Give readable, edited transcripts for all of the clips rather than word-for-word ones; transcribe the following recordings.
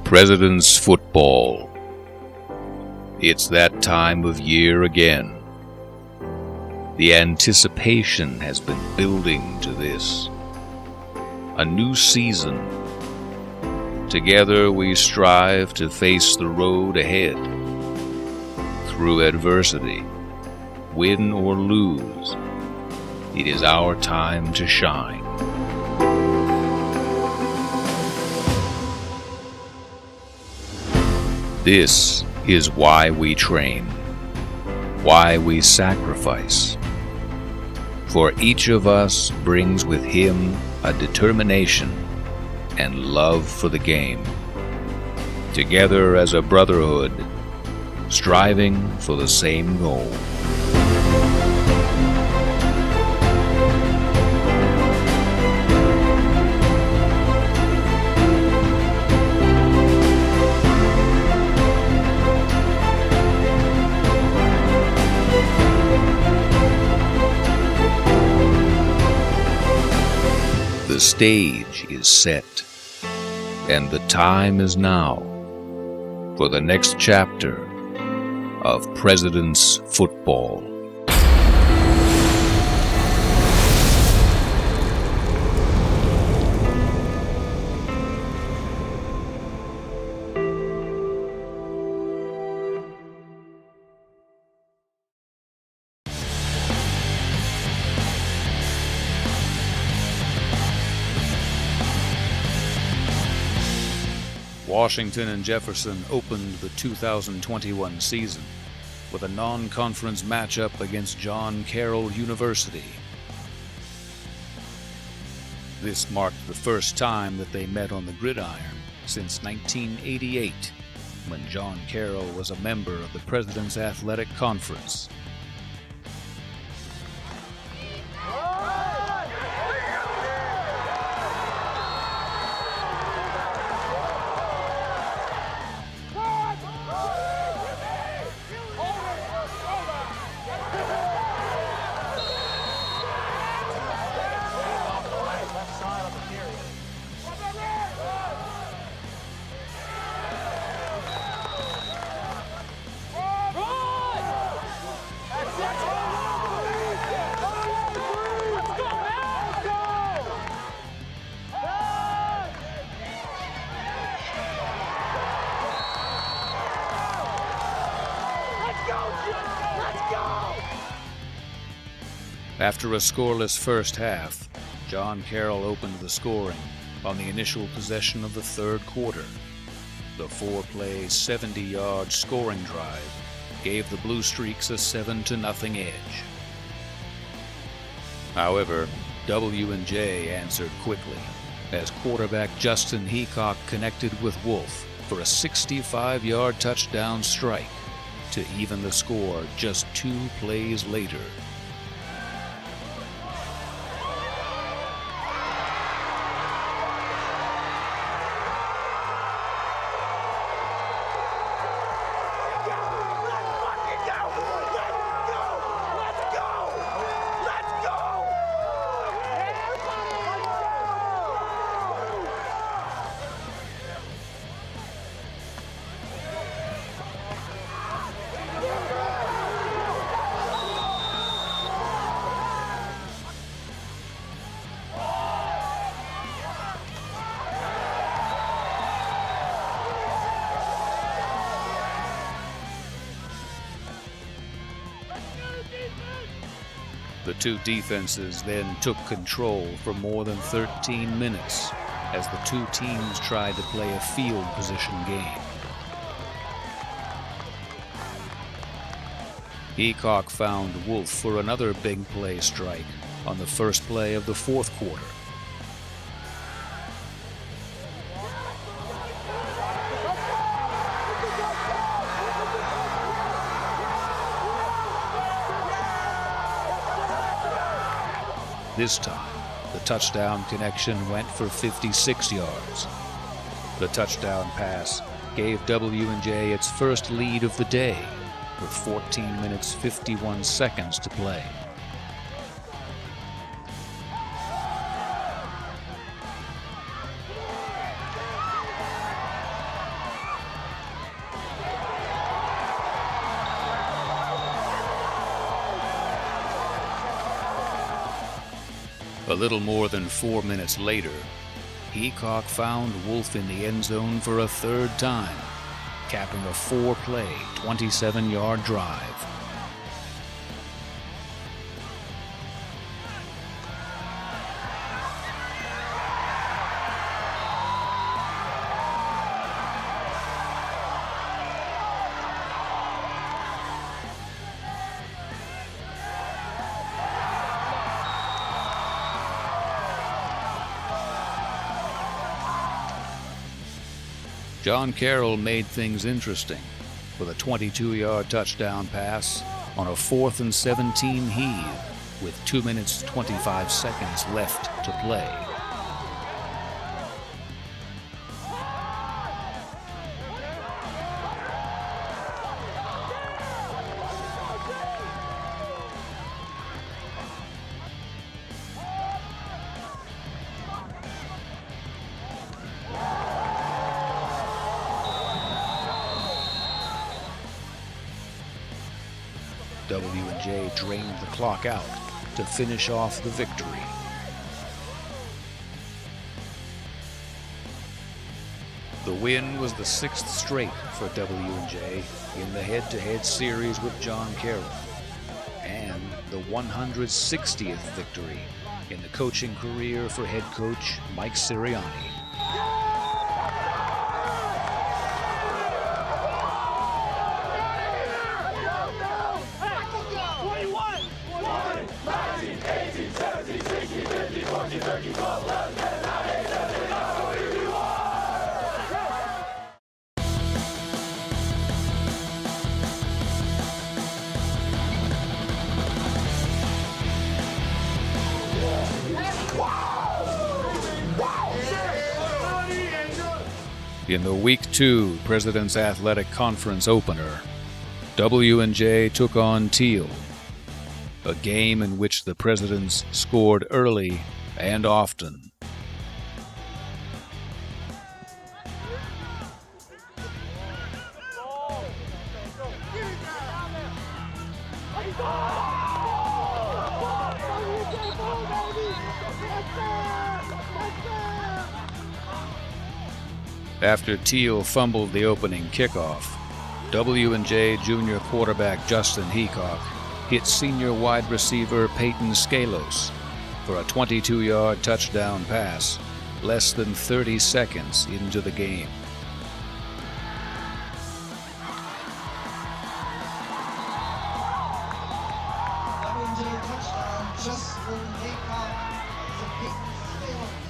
President's Football. It's that time of year again. The anticipation has been building to this. A new season. Together we strive to face the road ahead. Through adversity, win or lose, it is our time to shine. This is why we train, why we sacrifice. For each of us brings with him a determination and love for the game. Together as a brotherhood, striving for the same goal. The stage is set, and the time is now for the next chapter of President's Football. Washington and Jefferson opened the 2021 season with a non-conference matchup against John Carroll University. This marked the first time that they met on the gridiron since 1988, when John Carroll was a member of the President's Athletic Conference. After a scoreless first half, John Carroll opened the scoring on the initial possession of the third quarter. The four-play, 70-yard scoring drive gave the Blue Streaks a 7-0 edge. However, W&J answered quickly as quarterback Justin Heacock connected with Wolf for a 65-yard touchdown strike to even the score just 2 plays later. The two defenses then took control for more than 13 minutes as the two teams tried to play a field position game. Heacock found Wolf for another big play strike on the first play of the fourth quarter. This time, the touchdown connection went for 56 yards. The touchdown pass gave W&J its first lead of the day with 14 minutes 51 seconds to play. A little more than 4 minutes later, Heacock found Wolf in the end zone for a third time, capping a 4-play, 27-yard drive. John Carroll made things interesting with a 22-yard touchdown pass on a 4th and 17 heave with 2 minutes 25 seconds left to play. W&J drained the clock out to finish off the victory. The win was the 6th straight for W&J in the head-to-head series with John Carroll, and the 160th victory in the coaching career for head coach Mike Sirianni. In the Week 2 President's Athletic Conference opener, W&J took on Thiel, a game in which the Presidents scored early and often. After Thiel fumbled the opening kickoff, W&J junior quarterback Justin Heacock hit senior wide receiver Peyton Scalos for a 22-yard touchdown pass less than 30 seconds into the game. W&J touchdown, Justin Heacock to Peyton Scalos.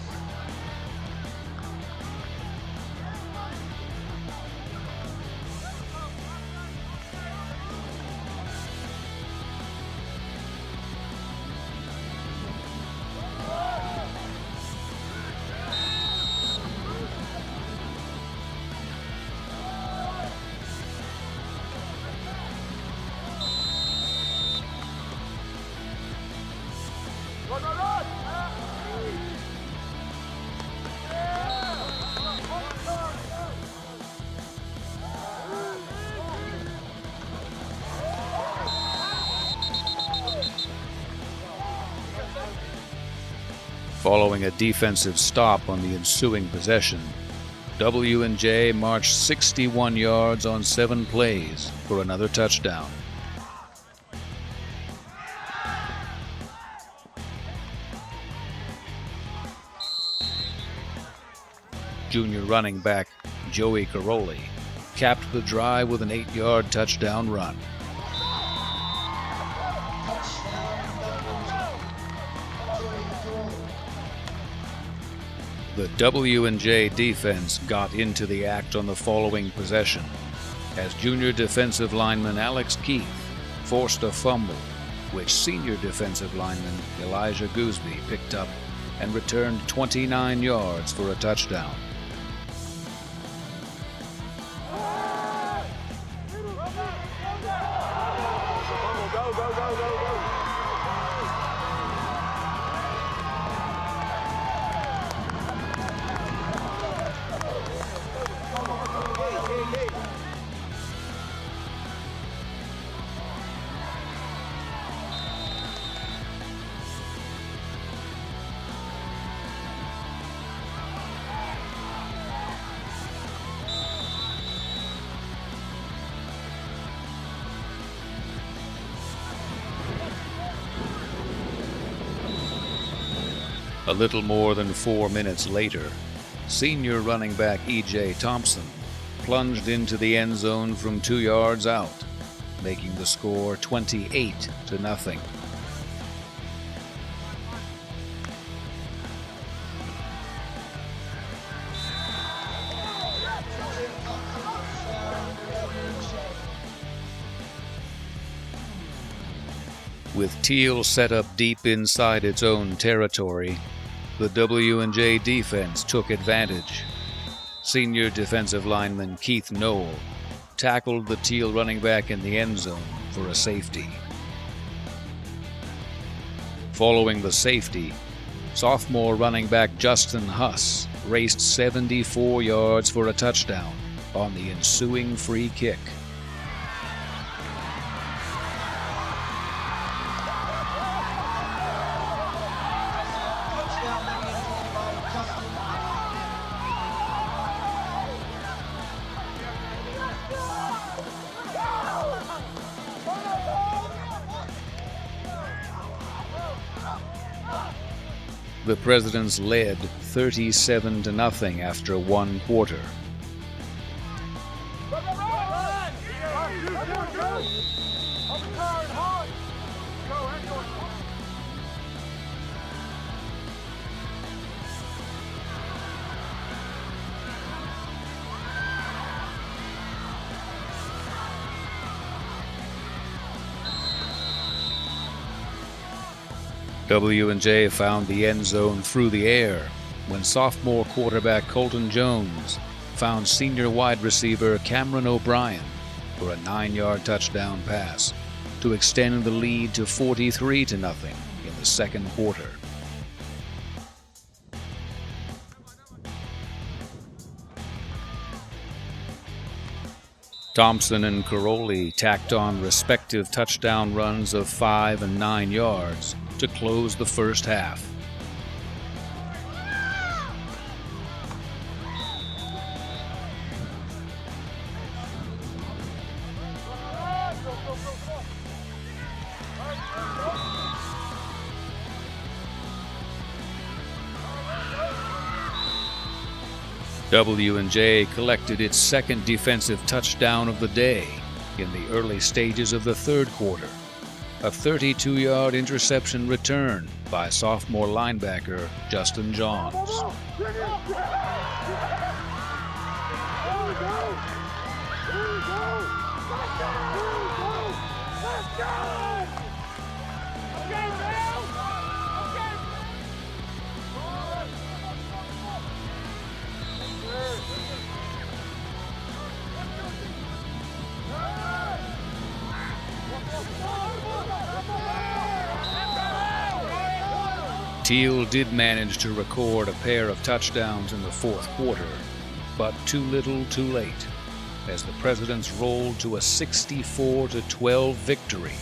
Following a defensive stop on the ensuing possession, W&J marched 61 yards on 7 plays for another touchdown. Junior running back Joey Caroli capped the drive with an 8-yard touchdown run. The W&J defense got into the act on the following possession as junior defensive lineman Alex Keith forced a fumble, which senior defensive lineman Elijah Gooseby picked up and returned 29 yards for a touchdown. little more than 4 minutes later, senior running back E.J. Thompson plunged into the end zone from 2 yards out, making the score 28-0. With Thiel set up deep inside its own territory, the W&J defense took advantage. Senior defensive lineman Keith Noel tackled the Thiel running back in the end zone for a safety. Following the safety, sophomore running back Justin Huss raced 74 yards for a touchdown on the ensuing free kick. The Presidents led 37-0 after 1 quarter. W&J found the end zone through the air when sophomore quarterback Colton Jones found senior wide receiver Cameron O'Brien for a 9-yard touchdown pass to extend the lead to 43-0 in the second quarter. Thompson and Caroli tacked on respective touchdown runs of 5 and 9 yards to close the first half. W&J collected its second defensive touchdown of the day in the early stages of the third quarter. A 32-yard interception return by sophomore linebacker Justin Johns. Thiel did manage to record a pair of touchdowns in the fourth quarter, but too little too late, as the Presidents rolled to a 64-12 victory.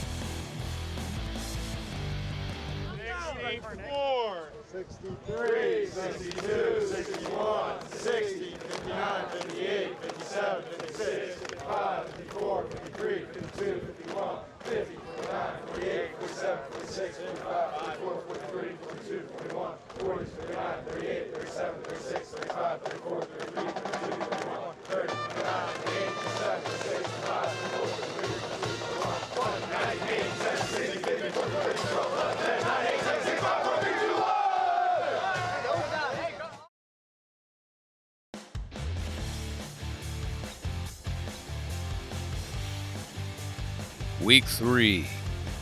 64, 63, 62, 61, 60, 59, 58, 57, 56, 55, 54, 53, 52, 51, 50, 49, 48, 47, 46, 55, 54, 43, 42, 41, 40, 59, 38, 37, 36, 35, 34, 33, 32, 31, 30, 29, 38, 37, 36, 35, 34, 33, 31, 98, 76, 54, 34, 98, 76, 5, 4, 3, 2, 1! Week 3,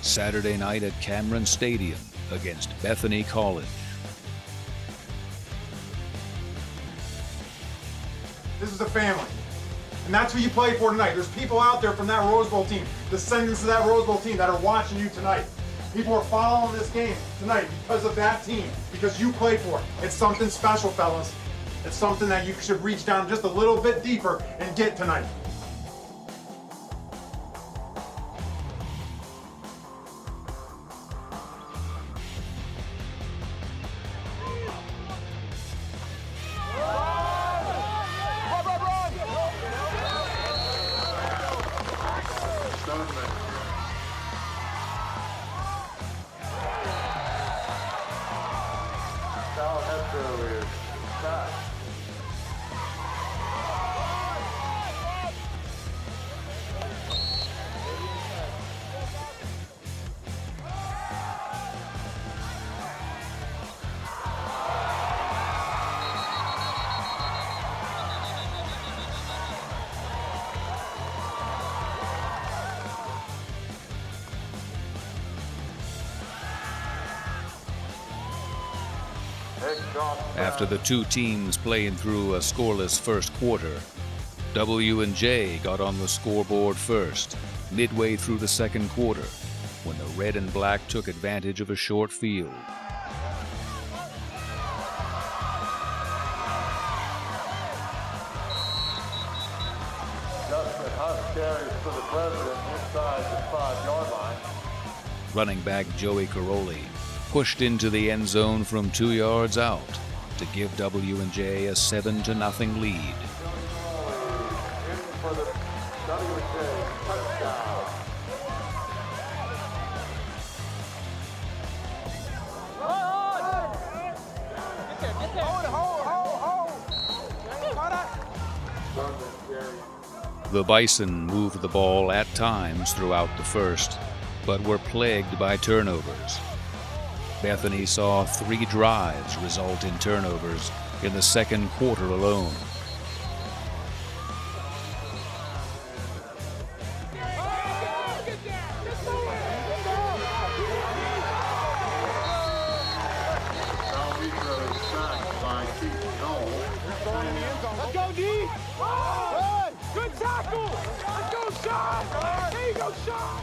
Saturday night at Cameron Stadium against Bethany College. This is a family, and that's who you play for tonight. There's people out there from that Rose Bowl team, descendants of that Rose Bowl team, that are watching you tonight. People are following this game tonight because of that team, because you play for it. It's something special, fellas. It's something that you should reach down just a little bit deeper and get tonight. After the two teams playing through a scoreless first quarter, W&J got on the scoreboard first, midway through the second quarter, when the red and black took advantage of a short field. Carries for the president inside the 5-yard line. Running back Joey Caroli pushed into the end zone from 2 yards out to give W&J a 7-0 lead. In for the W&J touchdown. The Bison moved the ball at times throughout the first, but were plagued by turnovers. Bethany saw 3 drives result in turnovers in the second quarter alone. Let's go, D! Good tackle! Let's go, Sean! There you go, Sean!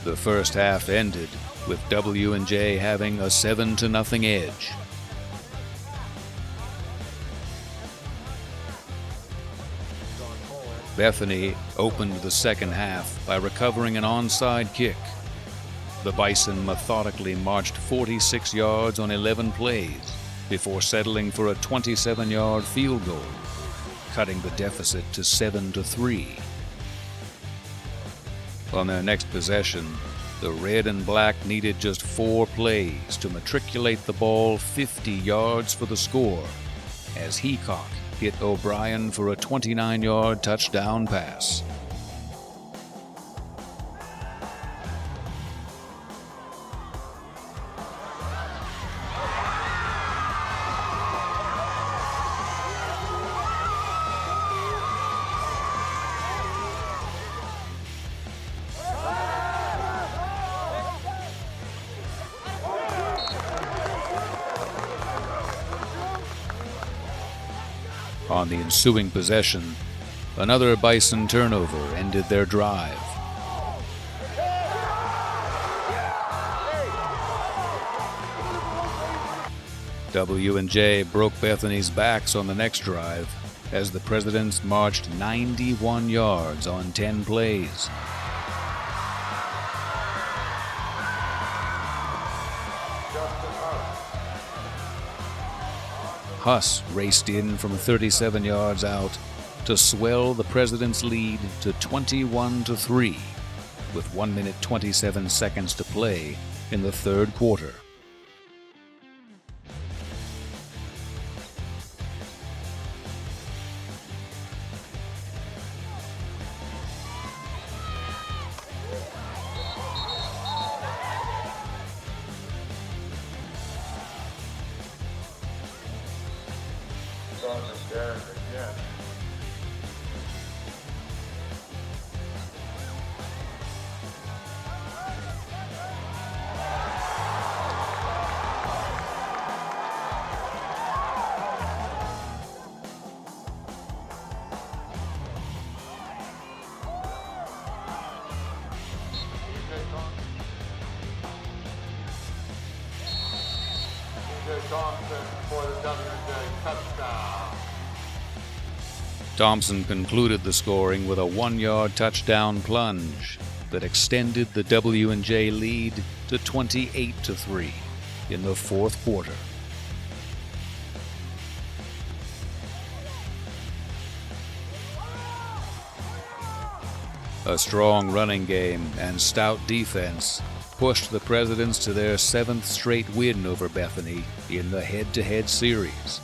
The first half ended with W&J having a 7-0 edge. Bethany opened the second half by recovering an onside kick. The Bison methodically marched 46 yards on 11 plays before settling for a 27-yard field goal, cutting the deficit to 7-3. On their next possession, the red and black needed just 4 plays to matriculate the ball 50 yards for the score, as Heacock hit O'Brien for a 29-yard touchdown pass. On the ensuing possession, another Bison turnover ended their drive. W&J broke Bethany's backs on the next drive as the Presidents marched 91 yards on 10 plays. Huss raced in from 37 yards out to swell the President's lead to 21-3 with 1 minute 27 seconds to play in the third quarter. Again. For the W&J touchdown. Thompson concluded the scoring with a 1-yard touchdown plunge that extended the W&J lead to 28-3 in the fourth quarter. A strong running game and stout defense pushed the Presidents to their 7th straight win over Bethany in the head-to-head series.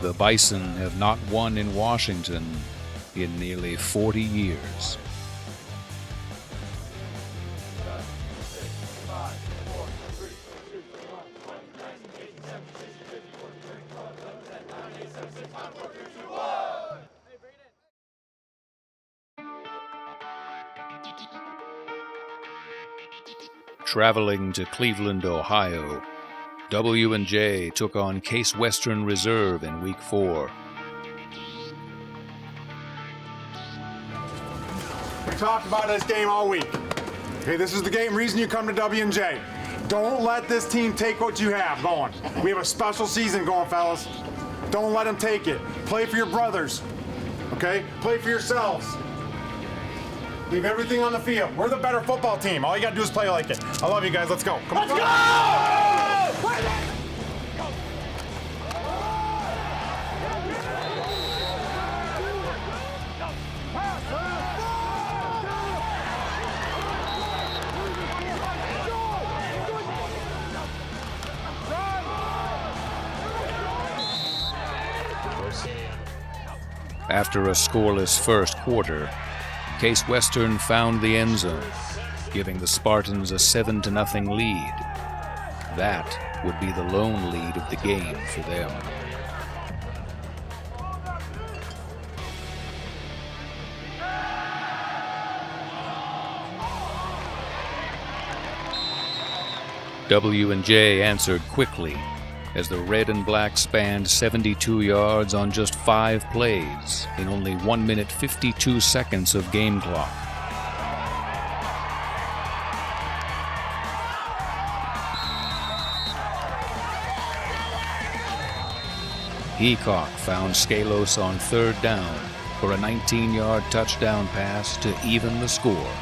The Bison have not won in Washington in nearly 40 years. Traveling to Cleveland, Ohio, W&J took on Case Western Reserve in Week 4. We talked about this game all week. Okay, this is the game reason you come to W&J. Don't let this team take what you have going. We have a special season going, fellas. Don't let them take it. Play for your brothers. Okay? Play for yourselves. Leave everything on the field. We're the better football team. All you gotta do is play like it. I love you guys. Let's go. Come on. Let's go! After a scoreless first quarter, Case Western found the end zone, giving the Spartans a 7-0 lead. That would be the lone lead of the game for them. W&J answered quickly as the red and black spanned 72 yards on just 5 plays in only 1 minute 52 seconds of game clock. Heacock found Scalos on 3rd down for a 19-yard touchdown pass to even the score.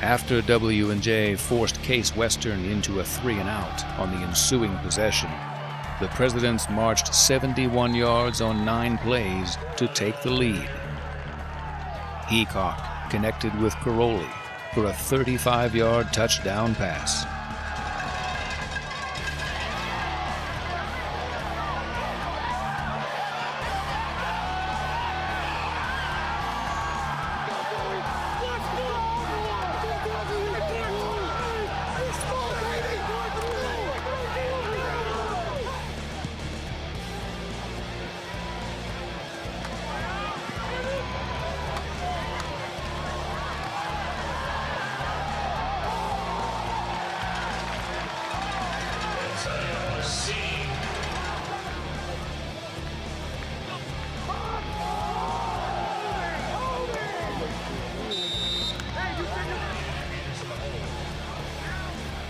After W&J forced Case Western into a 3-and-out on the ensuing possession, the Presidents marched 71 yards on 9 plays to take the lead. Heacock connected with Caroli for a 35-yard touchdown pass.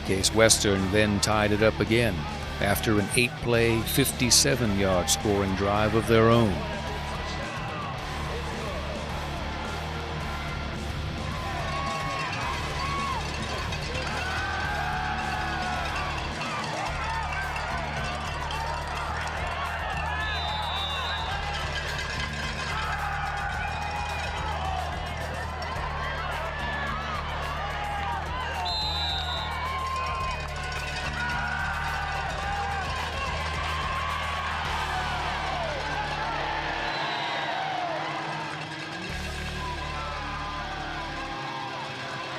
Case Western then tied it up again after an 8-play, 57-yard scoring drive of their own.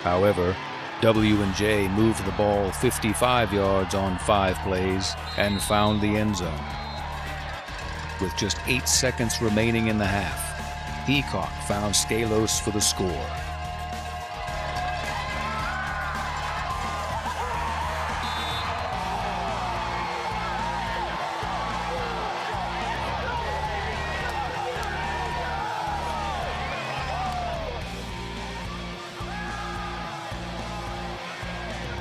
However, W&J moved the ball 55 yards on 5 plays and found the end zone. With just 8 seconds remaining in the half, Heacock found Scalos for the score.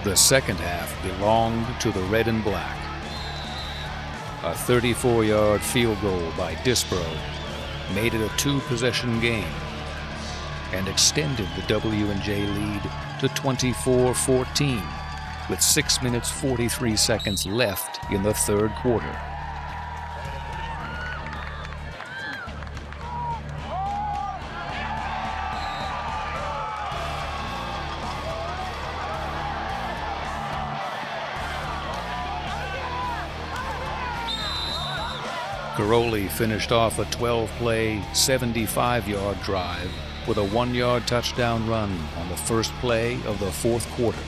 The second half belonged to the red and black. A 34-yard field goal by Dispro made it a 2-possession game and extended the W&J lead to 24-14 with 6 minutes 43 seconds left in the third quarter. Caroli finished off a 12-play, 75-yard drive with a 1-yard touchdown run on the first play of the fourth quarter.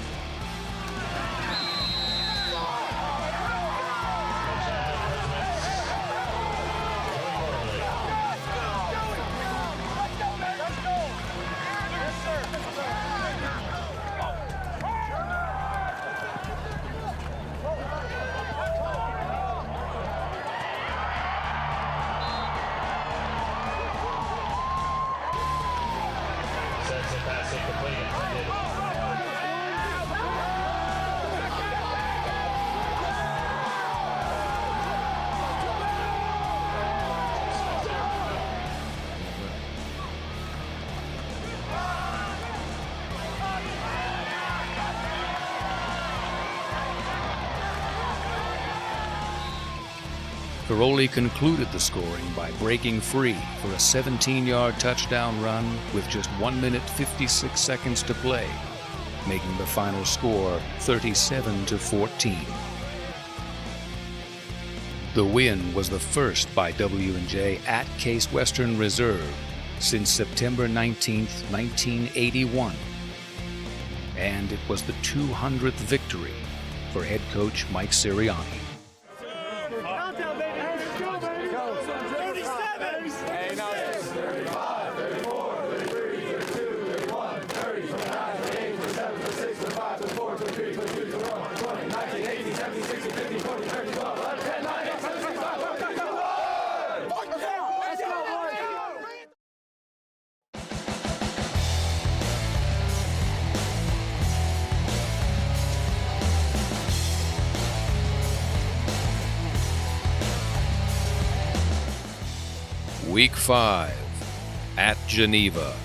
Caroli concluded the scoring by breaking free for a 17-yard touchdown run with just 1 minute 56 seconds to play, making the final score 37-14. The win was the first by W&J at Case Western Reserve since September 19, 1981, and it was the 200th victory for head coach Mike Sirianni. Week 5 at Geneva.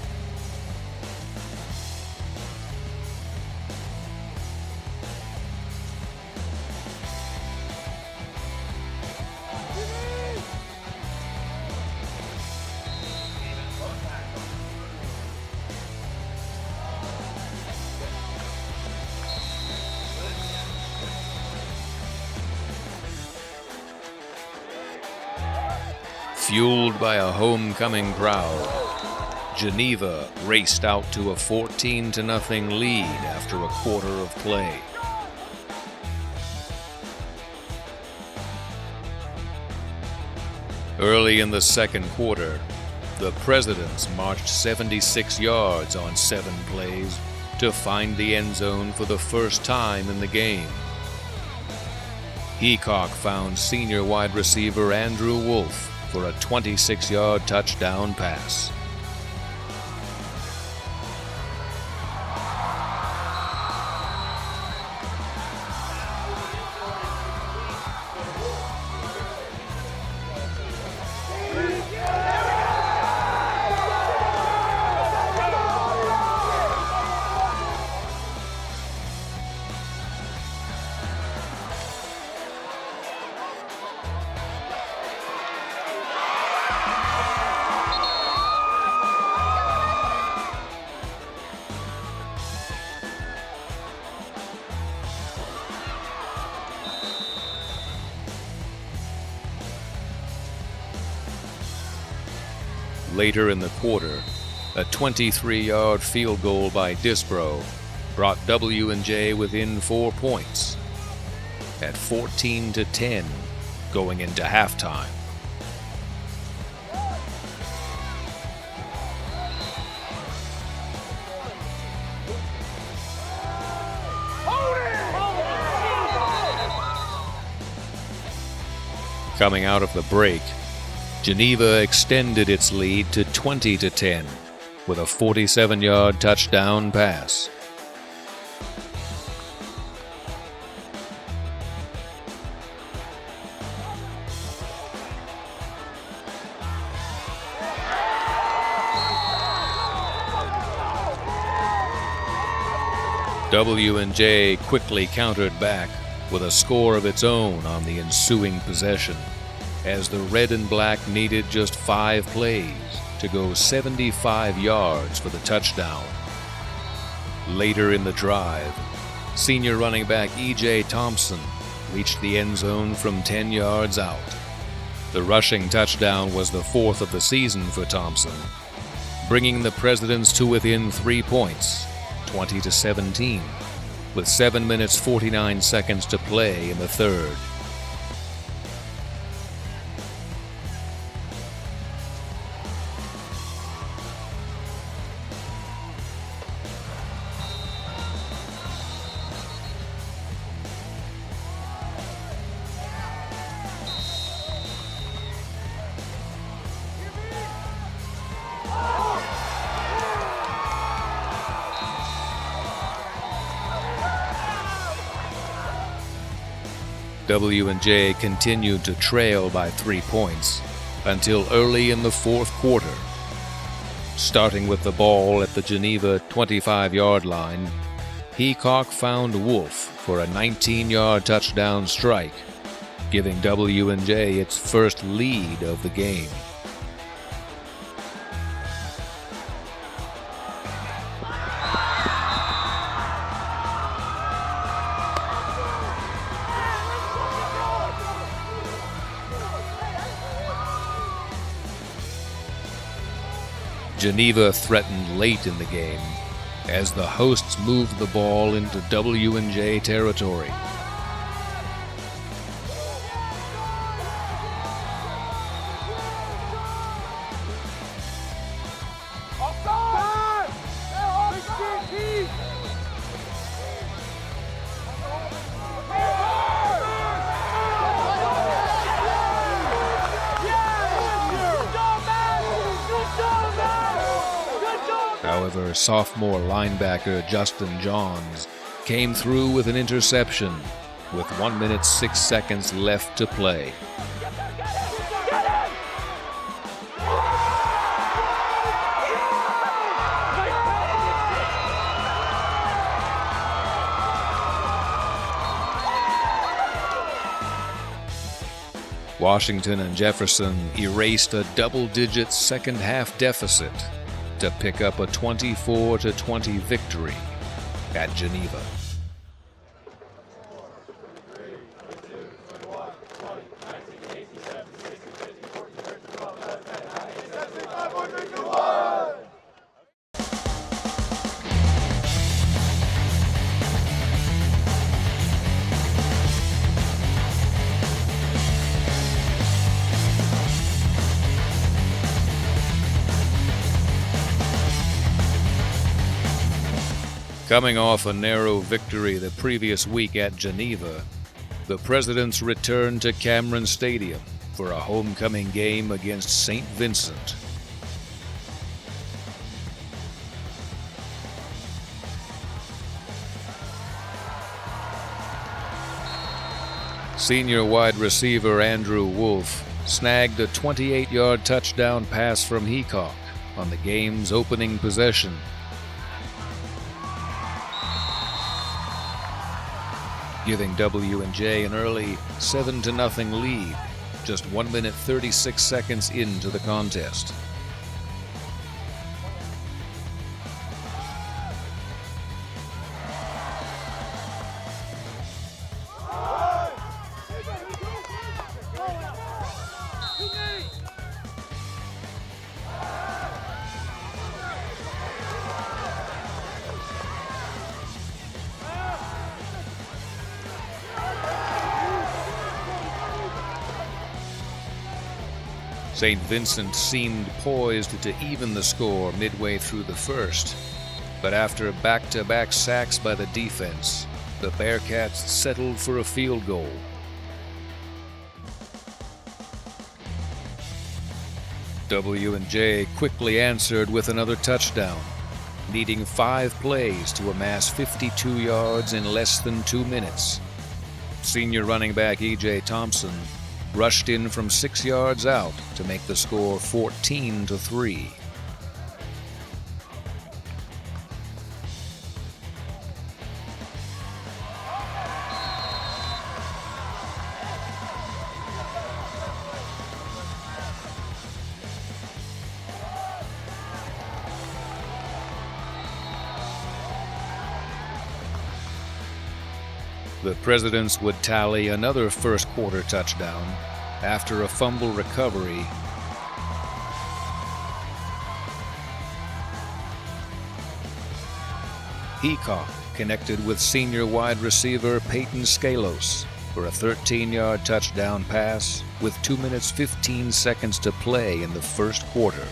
Fueled by a homecoming crowd, Geneva raced out to a 14-0 lead after a quarter of play. Early in the second quarter, the Presidents marched 76 yards on 7 plays to find the end zone for the first time in the game. Heacock found senior wide receiver Andrew Wolf for a 26-yard touchdown pass. Later in the quarter, a 23-yard field goal by Disbro brought W&J within 4 points at 14-10 going into halftime. Coming out of the break, Geneva extended its lead to 20-10 with a 47-yard touchdown pass. W&J quickly countered back with a score of its own on the ensuing possession, as the red and black needed just 5 plays to go 75 yards for the touchdown. Later in the drive, senior running back E.J. Thompson reached the end zone from 10 yards out. The rushing touchdown was the fourth of the season for Thompson, bringing the Presidents to within 3 points, 20-17, with 7 minutes 49 seconds to play in the third. W&J continued to trail by 3 points until early in the fourth quarter. Starting with the ball at the Geneva 25-yard line, Heacock found Wolf for a 19-yard touchdown strike, giving W&J its first lead of the game. Geneva threatened late in the game as the hosts moved the ball into W&J territory. However, sophomore linebacker Justin Johns came through with an interception with 1 minute 6 seconds left to play. Washington and Jefferson erased a double-digit second-half deficit to pick up a 24-20 victory at Geneva. Coming off a narrow victory the previous week at Geneva, the Presidents returned to Cameron Stadium for a homecoming game against St. Vincent. Senior wide receiver Andrew Wolf snagged a 28-yard touchdown pass from Heacock on the game's opening possession. Giving W&J an early 7-0 lead, just 1 minute 36 seconds into the contest. St. Vincent seemed poised to even the score midway through the first, but after back-to-back sacks by the defense, the Bearcats settled for a field goal. W&J quickly answered with another touchdown, needing 5 plays to amass 52 yards in less than 2 minutes. Senior running back E.J. Thompson rushed in from 6 yards out to make the score 14-3. The Presidents would tally another first-quarter touchdown After a fumble recovery, Heacock connected with senior wide receiver Peyton Scalos for a 13-yard touchdown pass with 2 minutes 15 seconds to play in the first quarter.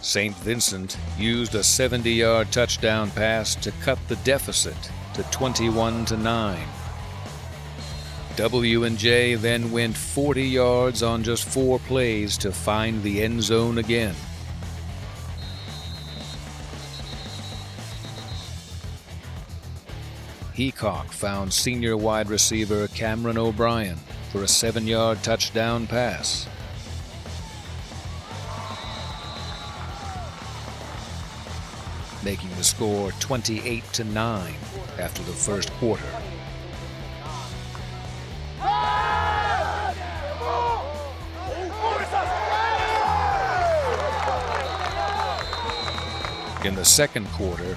St. Vincent used a 70-yard touchdown pass to cut the deficit to 21-9. W&J then went 40 yards on just 4 plays to find the end zone again. Heacock found senior wide receiver Cameron O'Brien for a 7-yard touchdown pass. Making the score 28-9 after the first quarter. In the second quarter,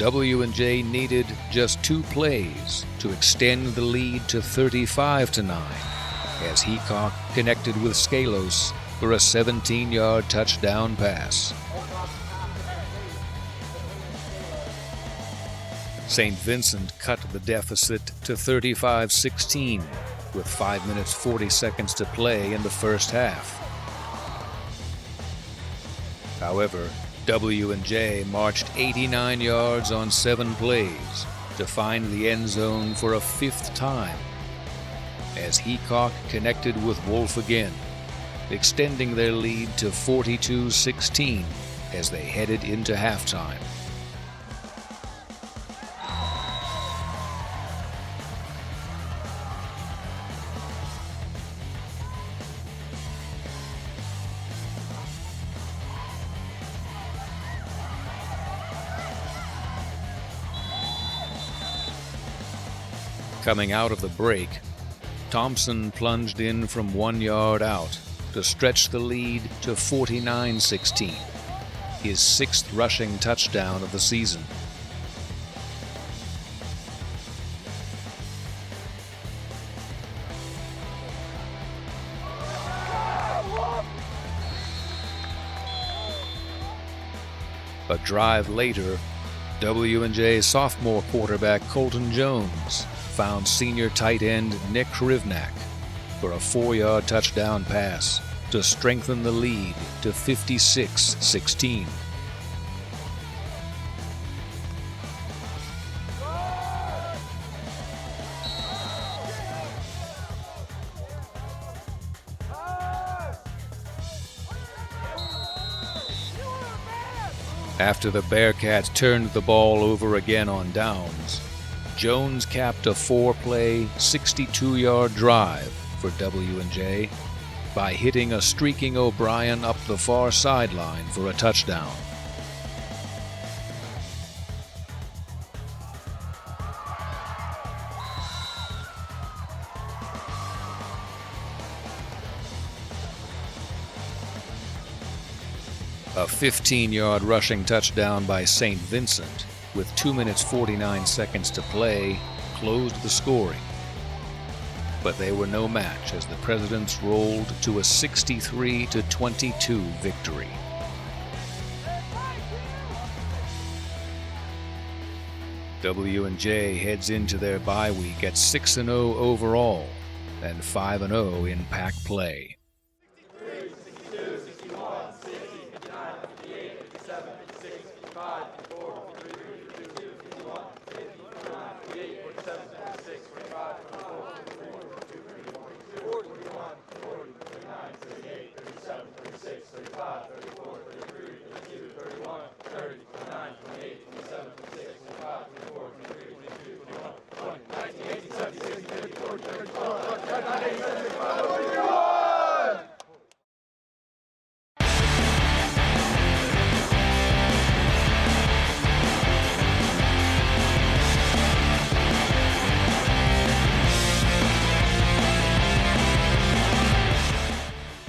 W&J needed just 2 plays to extend the lead to 35-9 as Heacock connected with Scalos for a 17-yard touchdown pass. St. Vincent cut the deficit to 35-16 with 5 minutes 40 seconds to play in the first half. However, W&J marched 89 yards on 7 plays to find the end zone for a 5th time as Heacock connected with Wolf again, extending their lead to 42-16 as they headed into halftime. Coming out of the break, Thompson plunged in from 1 yard out to stretch the lead to 49-16, his 6th rushing touchdown of the season. A drive later, W&J sophomore quarterback Colton Jones found senior tight end Nick Rivnak for a 4-yard touchdown pass to strengthen the lead to 56-16. After the Bearcats turned the ball over again on downs, Jones capped a 4-play, 62-yard drive for W&J by hitting a streaking O'Brien up the far sideline for a touchdown. A 15-yard rushing touchdown by St. Vincent with 2 minutes 49 seconds to play closed the scoring. But they were no match as the Presidents rolled to a 63-22 victory. W&J heads into their bye week at 6-0 overall and 5-0 in pack play.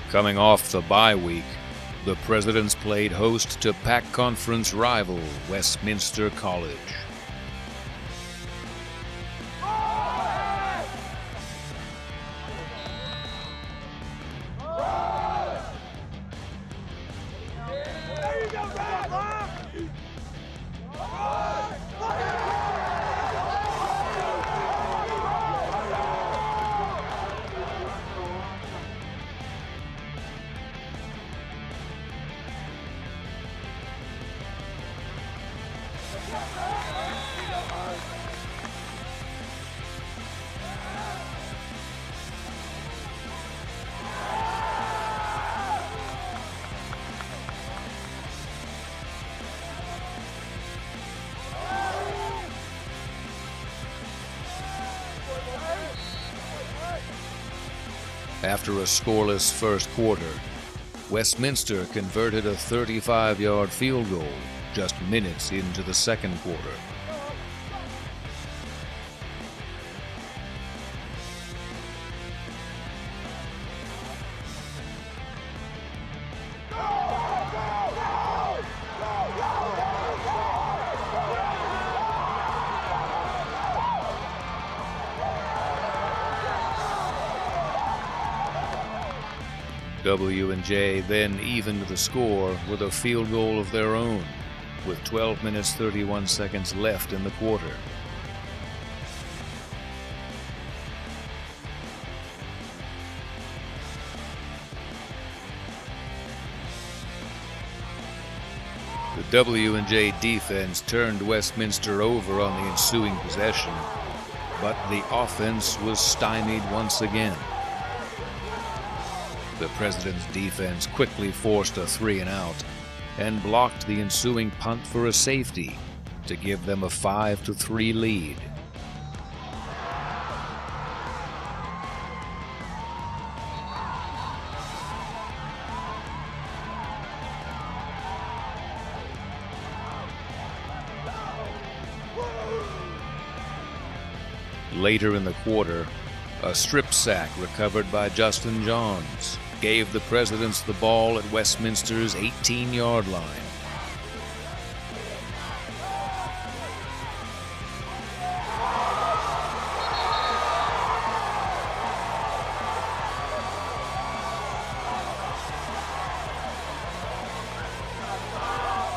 Coming off the bye week, the Presidents played host to Pac Conference rival Westminster College. After a scoreless first quarter, Westminster converted a 35-yard field goal just minutes into the second quarter. W&J then evened the score with a field goal of their own, with 12 minutes 31 seconds left in the quarter. The W&J defense turned Westminster over on the ensuing possession, but the offense was stymied once again. The President's defense quickly forced a 3-and-out and blocked the ensuing punt for a safety to give them a 5-3 lead. Later in the quarter, a strip sack recovered by Justin Johns gave the Presidents the ball at Westminster's 18-yard line.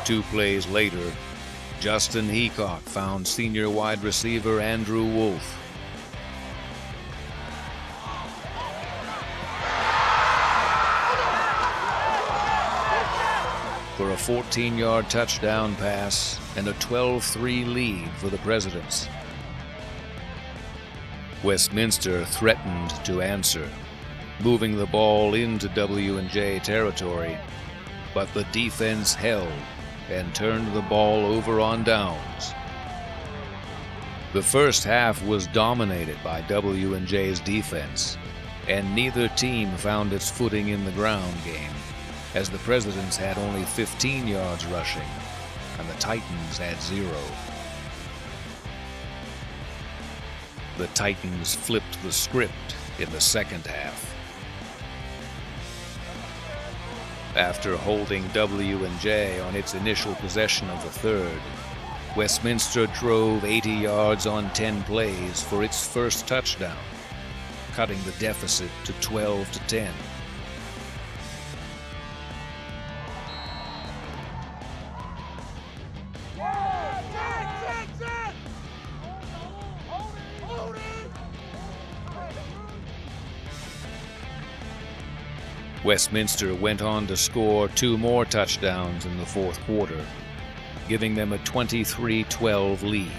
Two plays later, Justin Heacock found senior wide receiver Andrew Wolf. For a 14-yard touchdown pass and a 12-3 lead for the Presidents. Westminster threatened to answer, moving the ball into W&J territory, but the defense held and turned the ball over on downs. The first half was dominated by W&J's defense, and neither team found its footing in the ground game, as the Presidents had only 15 yards rushing, and the Titans had 0. The Titans flipped the script in the second half. After holding W&J on its initial possession of the third, Westminster drove 80 yards on 10 plays for its first touchdown, cutting the deficit to 12-10. Westminster went on to score 2 more touchdowns in the fourth quarter, giving them a 23-12 lead.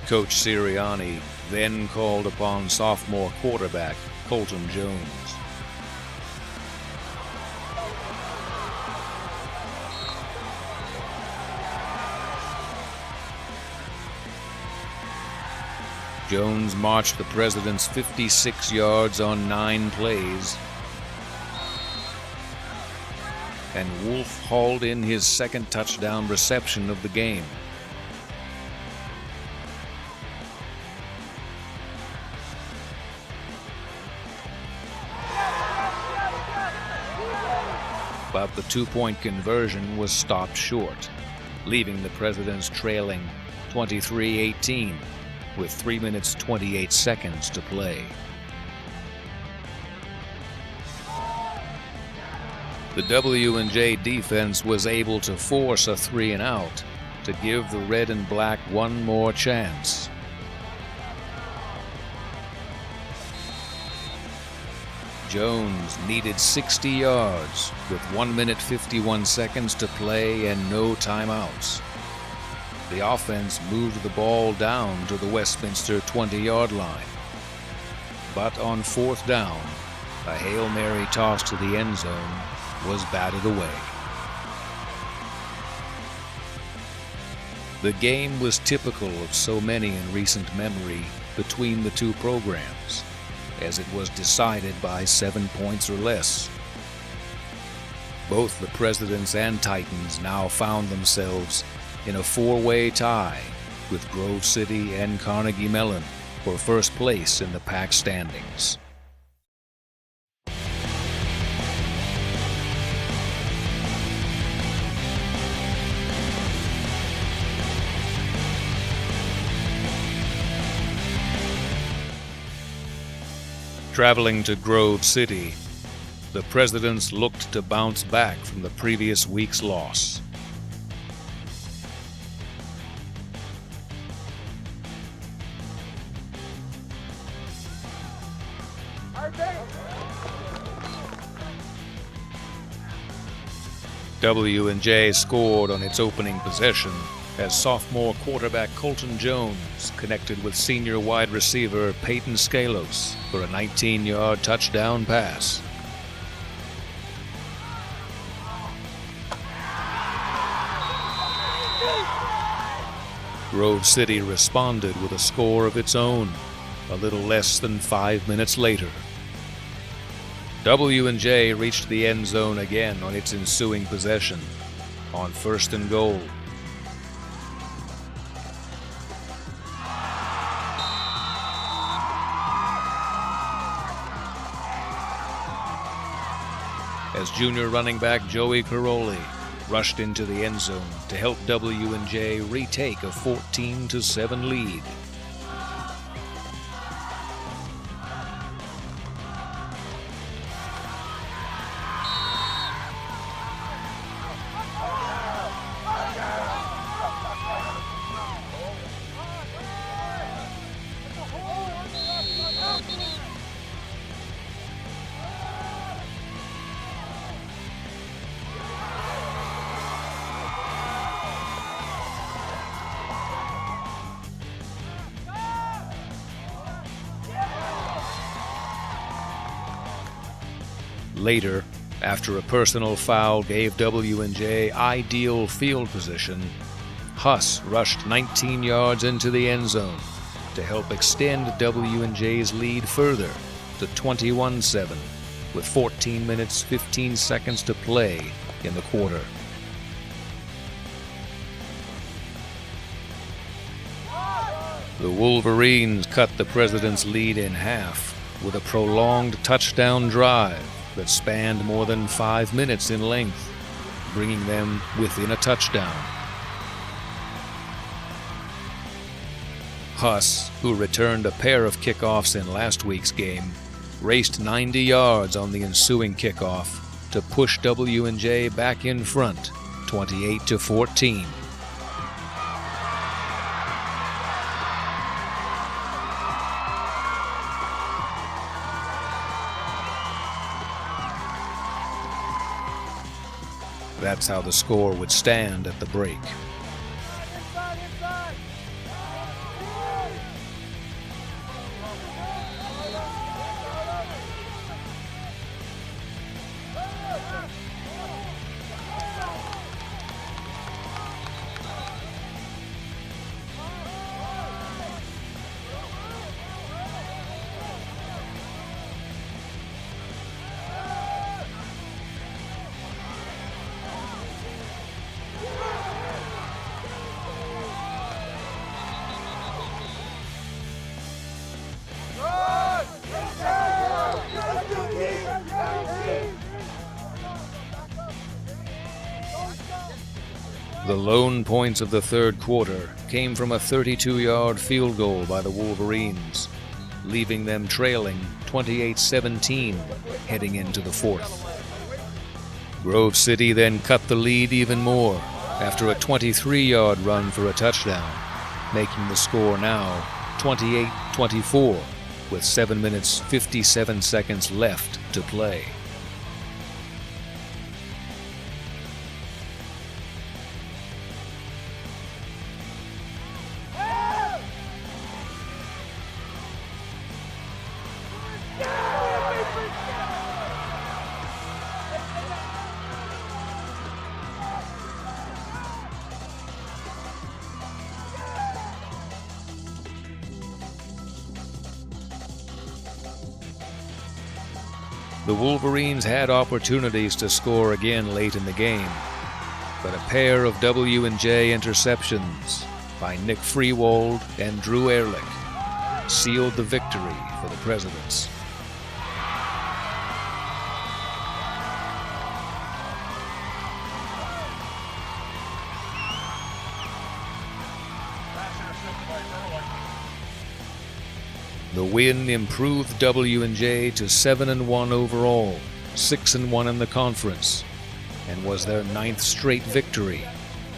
Coach Sirianni then called upon sophomore quarterback Colton Jones. Jones marched the Presidents 56 yards on 9 plays, and Wolf hauled in his second touchdown reception of the game. but the two-point conversion was stopped short, leaving the Presidents trailing 23-18 with 3 minutes 28 seconds to play. The W&J defense was able to force a 3-and-out to give the red and black one more chance. Jones needed 60 yards with 1 minute 51 seconds to play and no timeouts. The offense moved the ball down to the Westminster 20-yard line. But on fourth down, a Hail Mary toss to the end zone was batted away. The game was typical of so many in recent memory between the two programs, as it was decided by 7 points or less. Both the Presidents and Titans now found themselves in a four-way tie with Grove City and Carnegie Mellon for first place in the PAC standings. Traveling to Grove City, the Presidents looked to bounce back from the previous week's loss. W&J scored on its opening possession as sophomore quarterback Colton Jones connected with senior wide receiver Peyton Scalos for a 19-yard touchdown pass. Grove City responded with a score of its own a little less than 5 minutes later. W&J reached the end zone again on its ensuing possession on 1st and goal. As junior running back Joey Caroli rushed into the end zone to help W&J retake a 14-7 lead. Later, after a personal foul gave W&J ideal field position, Huss rushed 19 yards into the end zone to help extend W&J's lead further to 21-7 with 14 minutes 15 seconds to play in the quarter. The Wolverines cut the Presidents' lead in half with a prolonged touchdown drive that spanned more than 5 minutes in length, bringing them within a touchdown. Huss, who returned a pair of kickoffs in last week's game, raced 90 yards on the ensuing kickoff to push W&J back in front, 28-14. That's how the score would stand at the break. The lone points of the third quarter came from a 32-yard field goal by the Wolverines, leaving them trailing 28-17 heading into the fourth. Grove City then cut the lead even more after a 23-yard run for a touchdown, making the score now 28-24 with 7 minutes 57 seconds left to play. The Wolverines had opportunities to score again late in the game, but a pair of W&J interceptions by Nick Freewald and Drew Ehrlich sealed the victory for the Presidents. The win improved W&J to 7-1 overall, 6-1 in the conference, and was their 9th straight victory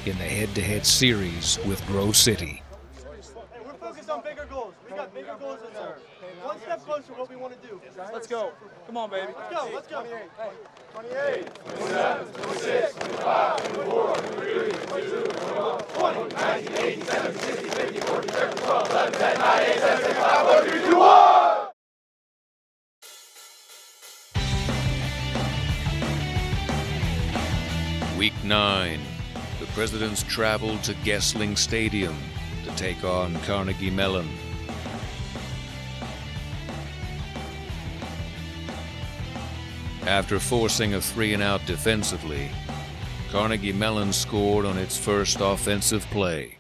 in the head-to-head series with Grove City. Hey, we're focused on bigger goals. We got bigger goals in there. One step closer to what we want to do. Let's go. Come on, baby. Let's go. 28, 27, 26, 25, 24, 23, 22, 21, 20, 19, 18, 17, 16, 15, 14, 13, 12, 11, 10, 9, 8, 7, 6, 5, 4, 3, 2, 1! Week 9, the Presidents traveled to Gessling Stadium to take on Carnegie Mellon. After forcing a 3-and-out defensively, Carnegie Mellon scored on its first offensive play.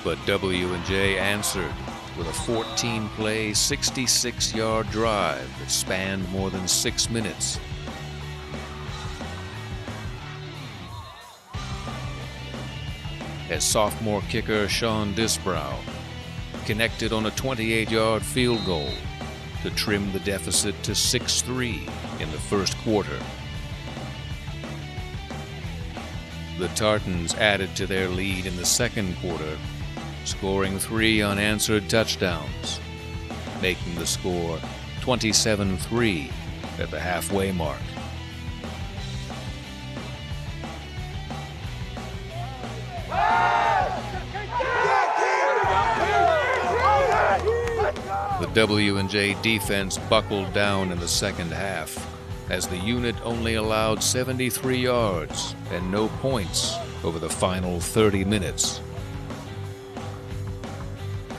But W&J answered with a 14-play, 66-yard drive that spanned more than 6 minutes. As sophomore kicker Sean Disbrow connected on a 28-yard field goal to trim the deficit to 6-3 in the first quarter. The Tartans added to their lead in the second quarter, scoring 3 unanswered touchdowns, making the score 27-3 at the halfway mark. The W&J defense buckled down in the second half as the unit only allowed 73 yards and no points over the final 30 minutes.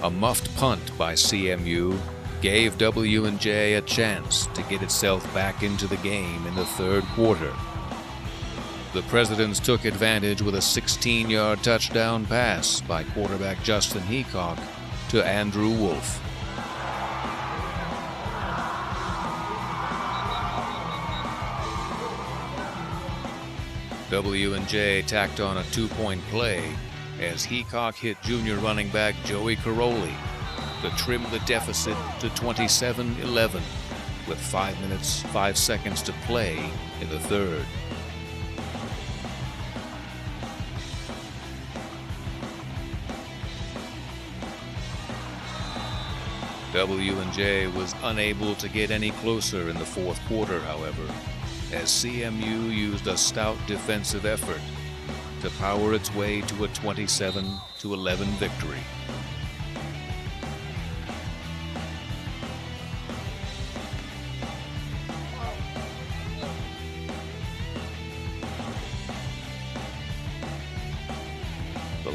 A muffed punt by CMU gave W&J a chance to get itself back into the game in the third quarter. The Presidents took advantage with a 16-yard touchdown pass by quarterback Justin Heacock to Andrew Wolf. W&J tacked on a 2-point play as Heacock hit junior running back Joey Caroli to trim the deficit to 27-11 with 5 minutes, 5 seconds to play in the third. W&J was unable to get any closer in the fourth quarter, however, as CMU used a stout defensive effort to power its way to a 27-11 victory.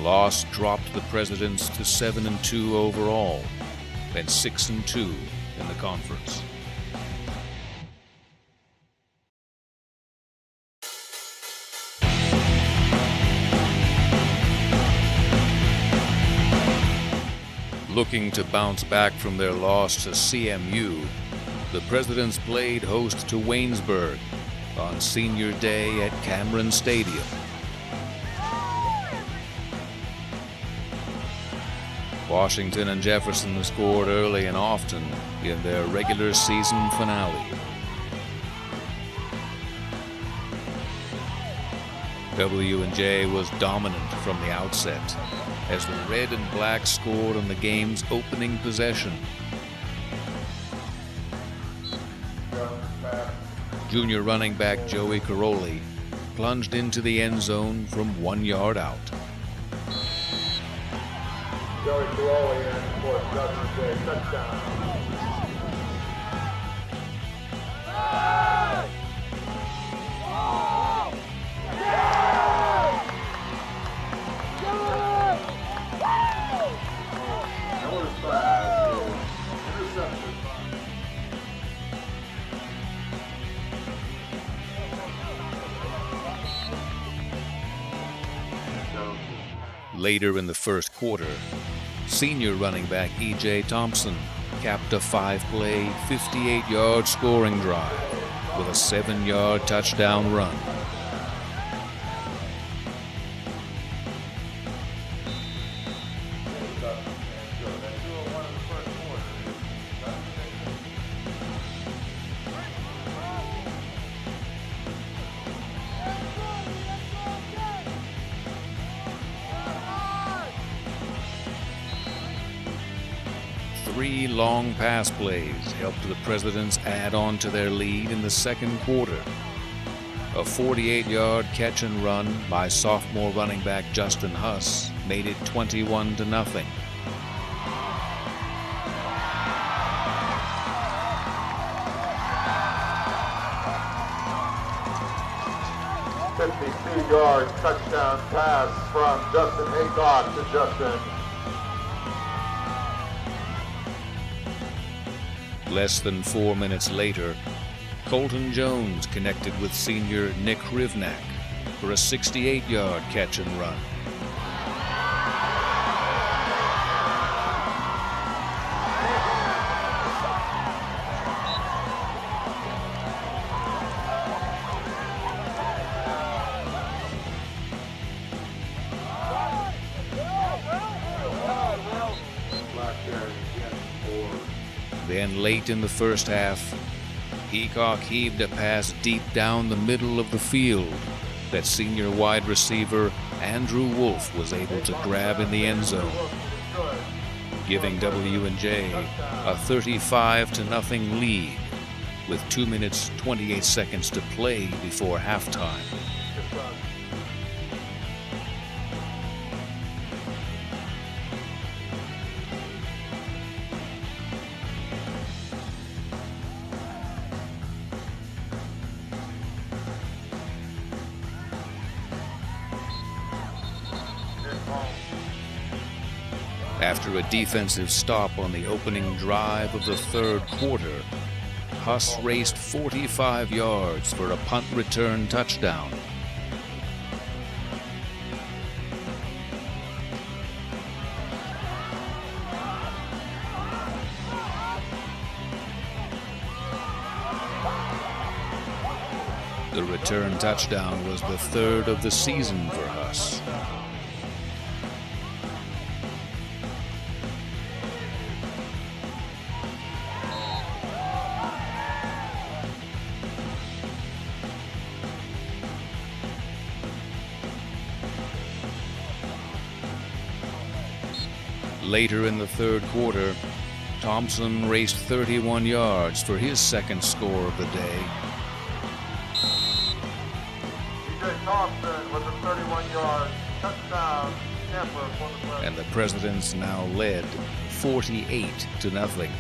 loss dropped the Presidents to 7-2 overall, and 6-2 in the conference. Looking to bounce back from their loss to CMU, the Presidents played host to Waynesburg on Senior Day at Cameron Stadium. Washington and Jefferson scored early and often in their regular season finale. W&J was dominant from the outset as the red and black scored on the game's opening possession. Junior running back Joey Caroli plunged into the end zone from 1 yard out. Joey Caroli in for W&J touchdown. Later in the first quarter, senior running back E.J. Thompson capped a 5-play, 58-yard scoring drive with a 7-yard touchdown run. Three long pass plays helped the Presidents add on to their lead in the second quarter. A 48-yard catch and run by sophomore running back Justin Huss made it 21-0. 52-yard touchdown pass from Justin Haycock to Justin. Less than 4 minutes later, Colton Jones connected with senior Nick Rivnak for a 68-yard catch and run. Then late in the first half, Haycock heaved a pass deep down the middle of the field that senior wide receiver Andrew Wolf was able to grab in the end zone, giving W&J a 35-0 lead with 2 minutes 28 seconds to play before halftime. After a defensive stop on the opening drive of the third quarter, Huss raced 45 yards for a punt return touchdown. The return touchdown was the third of the season for Huss. Later in the third quarter, Thompson raced 31 yards for his second score of the day. E.J. Thompson with a 31-yard touchdown camper for the Presidents. And the Presidents now led 48-0.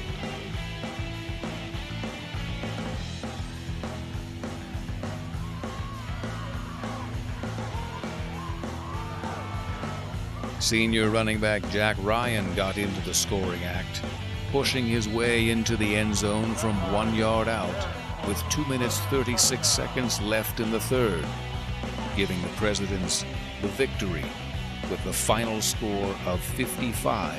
Senior running back Jack Ryan got into the scoring act, pushing his way into the end zone from 1 yard out with 2 minutes 36 seconds left in the third, giving the Presidents the victory with the final score of 55-0.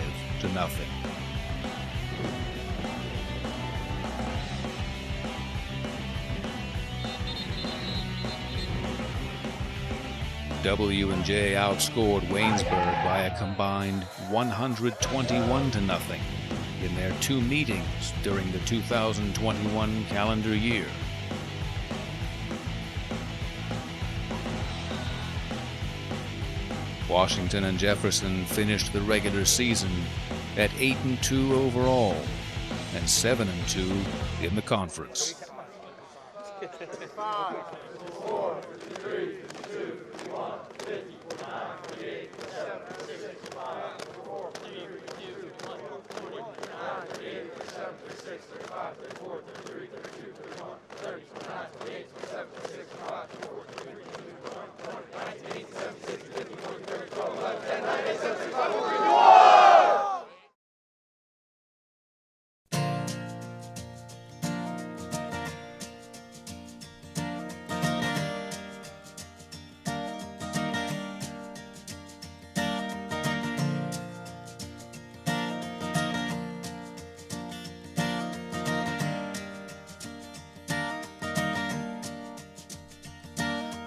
W&J outscored Waynesburg by a combined 121-0 in their 2 meetings during the 2021 calendar year. Washington and Jefferson finished the regular season at 8-2 overall and 7-2 in the conference. 55, 54, 53, 52, 51, 50, 49, 48, 47, 65, 54, 53, 51, 49, 48, 47, 36, 35, 34, 33, 32, 31, 30, 29, 28, 27, 26, 25, 24, 23, 21, 19, 18, 17, 16, 15, 14, 13, 12, 11, 10, 9, 8, 7, 6, 5, 4, 3, 2, 1!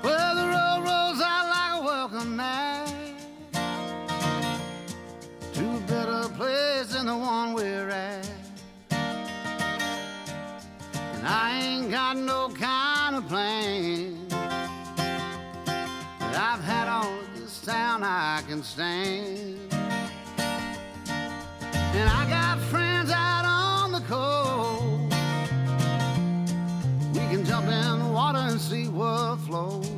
Well, the road rolls out like a welcome mat to a better place than the one we're at. And I ain't got no kind of plan, but I've had all of this town I can stand. And I got friends out on the coast. We can jump in the water and see what flows.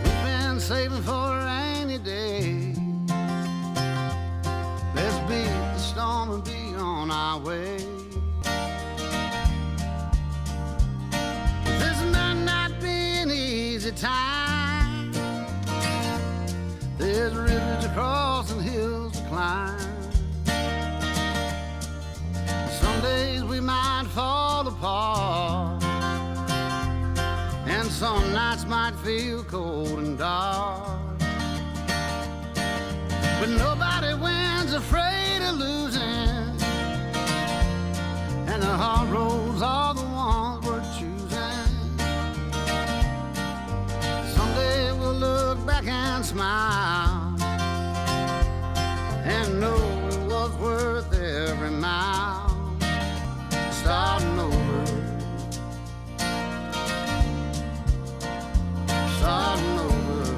We've been saving for a rainy day. Let's beat the storm and be on our way. This might not be an easy time. There's rivers to cross and hills to climb. Some days we might fall apart, and some nights might feel cold and dark. But nobody wins afraid of losing, and the hard roads are the ones we're choosing. Someday we'll look back and smile and know it was worth every mile. Starting over, starting over.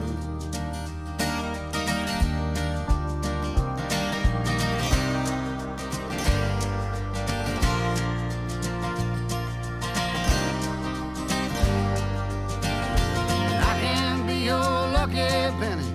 I can be your lucky penny